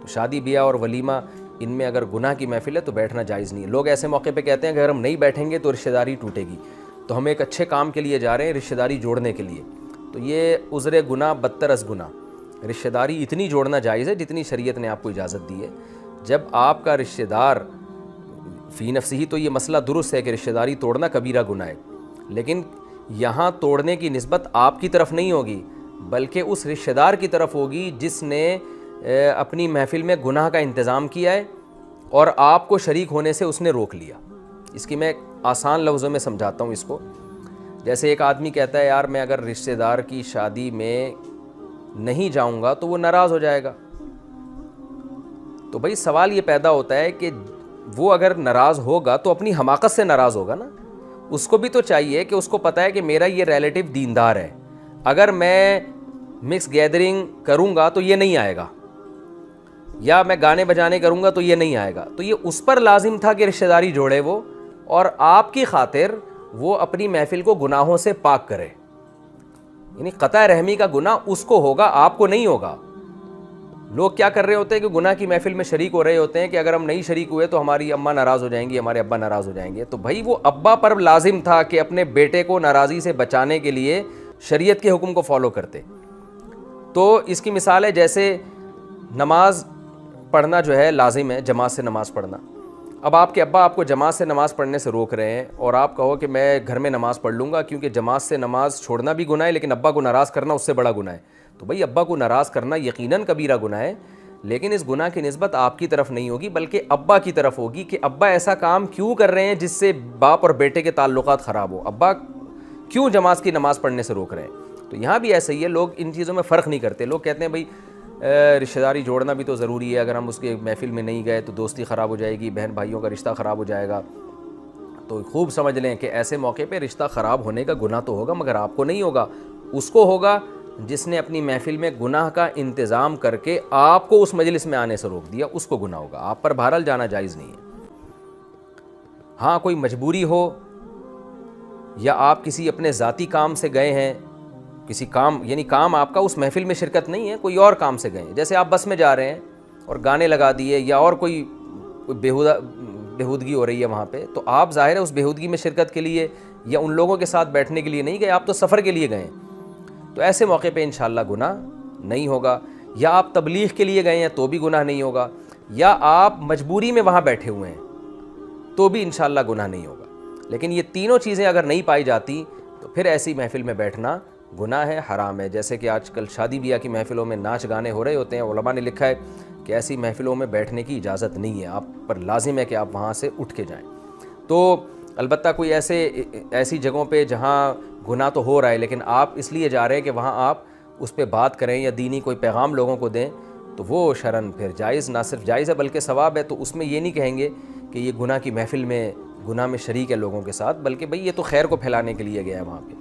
شادی بیاہ اور ولیمہ ان میں اگر گناہ کی محفل ہے تو بیٹھنا جائز نہیں ہے۔ لوگ ایسے موقع پہ کہتے ہیں کہ اگر ہم نہیں بیٹھیں گے تو رشتہ داری ٹوٹے گی، تو ہم ایک اچھے کام کے لیے جا رہے ہیں، رشتہ داری جوڑنے کے لیے، تو یہ عذر گناہ بدتر از گناہ۔ رشتہ داری اتنی جوڑنا جائز ہے جتنی شریعت نے آپ کو اجازت دی ہے۔ جب آپ کا رشتہ دار فی نفسی ہی تو یہ مسئلہ درست ہے کہ رشتہ داری توڑنا کبیرہ گناہ ہے، لیکن یہاں توڑنے کی نسبت آپ کی طرف نہیں ہوگی بلکہ اس رشتہ دار کی طرف ہوگی جس نے اپنی محفل میں گناہ کا انتظام کیا ہے اور آپ کو شریک ہونے سے اس نے روک لیا۔ اس کی میں آسان لفظوں میں سمجھاتا ہوں اس کو۔ جیسے ایک آدمی کہتا ہے یار میں اگر رشتہ دار کی شادی میں نہیں جاؤں گا تو وہ ناراض ہو جائے گا، تو بھائی سوال یہ پیدا ہوتا ہے کہ وہ اگر ناراض ہوگا تو اپنی حماقت سے ناراض ہوگا نا۔ اس کو بھی تو چاہیے کہ اس کو پتہ ہے کہ میرا یہ ریلیٹیو دیندار ہے، اگر میں مکس گیدرنگ کروں گا تو یہ نہیں آئے گا، یا میں گانے بجانے کروں گا تو یہ نہیں آئے گا، تو یہ اس پر لازم تھا کہ رشتہ داری جوڑے وہ، اور آپ کی خاطر وہ اپنی محفل کو گناہوں سے پاک کرے۔ یعنی قطع رحمی کا گناہ اس کو ہوگا، آپ کو نہیں ہوگا۔ لوگ کیا کر رہے ہوتے ہیں کہ گناہ کی محفل میں شریک ہو رہے ہوتے ہیں کہ اگر ہم نہیں شریک ہوئے تو ہماری اماں ناراض ہو جائیں گی، ہمارے ابا ناراض ہو جائیں گے، تو بھائی وہ ابا پر لازم تھا کہ اپنے بیٹے کو ناراضی سے بچانے کے لیے شریعت کے حکم کو فالو کرتے۔ تو اس کی مثال ہے جیسے نماز پڑھنا جو ہے لازم ہے، جماعت سے نماز پڑھنا۔ اب آپ کے ابا آپ کو جماعت سے نماز پڑھنے سے روک رہے ہیں اور آپ کہو کہ میں گھر میں نماز پڑھ لوں گا کیونکہ جماعت سے نماز چھوڑنا بھی گناہ ہے لیکن ابا کو ناراض کرنا اس سے بڑا گناہ ہے، تو بھائی ابا کو ناراض کرنا یقیناً کبیرہ گناہ ہے، لیکن اس گناہ کی نسبت آپ کی طرف نہیں ہوگی بلکہ ابا کی طرف ہوگی کہ ابا ایسا کام کیوں کر رہے ہیں جس سے باپ اور بیٹے کے تعلقات خراب ہو، ابا کیوں جماعت کی نماز پڑھنے سے روک رہے ہیں۔ تو یہاں بھی ایسا ہی ہے، لوگ ان چیزوں میں فرق نہیں کرتے۔ لوگ کہتے ہیں بھائی رشتہ داری جوڑنا بھی تو ضروری ہے، اگر ہم اس کے محفل میں نہیں گئے تو دوستی خراب ہو جائے گی، بہن بھائیوں کا رشتہ خراب ہو جائے گا۔ تو خوب سمجھ لیں کہ ایسے موقع پہ رشتہ خراب ہونے کا گناہ تو ہوگا مگر آپ کو نہیں ہوگا، اس کو ہوگا جس نے اپنی محفل میں گناہ کا انتظام کر کے آپ کو اس مجلس میں آنے سے روک دیا، اس کو گناہ ہوگا، آپ پر بہرحال جانا جائز نہیں ہے۔ ہاں کوئی مجبوری ہو یا آپ کسی اپنے ذاتی کام سے گئے ہیں، کسی کام یعنی کام آپ کا اس محفل میں شرکت نہیں ہے، کوئی اور کام سے گئے ہیں، جیسے آپ بس میں جا رہے ہیں اور گانے لگا دیے یا اور کوئی بےہودگی ہو رہی ہے وہاں پہ، تو آپ ظاہر ہے اس بےہودگی میں شرکت کے لیے یا ان لوگوں کے ساتھ بیٹھنے کے لیے نہیں گئے، آپ تو سفر کے لیے گئے ہیں، تو ایسے موقع پہ انشاءاللہ گناہ نہیں ہوگا۔ یا آپ تبلیغ کے لیے گئے ہیں تو بھی گناہ نہیں ہوگا، یا آپ مجبوری میں وہاں بیٹھے ہوئے ہیں تو بھی انشاءاللہ گناہ نہیں ہوگا۔ لیکن یہ تینوں چیزیں اگر نہیں پائی جاتی تو پھر ایسی محفل میں بیٹھنا گناہ ہے، حرام ہے۔ جیسے کہ آج کل شادی بیاہ کی محفلوں میں ناچ گانے ہو رہے ہوتے ہیں، علماء نے لکھا ہے کہ ایسی محفلوں میں بیٹھنے کی اجازت نہیں ہے، آپ پر لازم ہے کہ آپ وہاں سے اٹھ کے جائیں۔ تو البتہ کوئی ایسی جگہوں پہ جہاں گناہ تو ہو رہا ہے لیکن آپ اس لیے جا رہے ہیں کہ وہاں آپ اس پہ بات کریں یا دینی کوئی پیغام لوگوں کو دیں، تو وہ شرعاً پھر جائز، نہ صرف جائز ہے بلکہ ثواب ہے۔ تو اس میں یہ نہیں کہیں گے کہ یہ گناہ کی محفل میں گناہ میں شریک ہے لوگوں کے ساتھ، بلکہ بھئی یہ تو خیر کو پھیلانے کے لیے گیا ہے وہاں پہ۔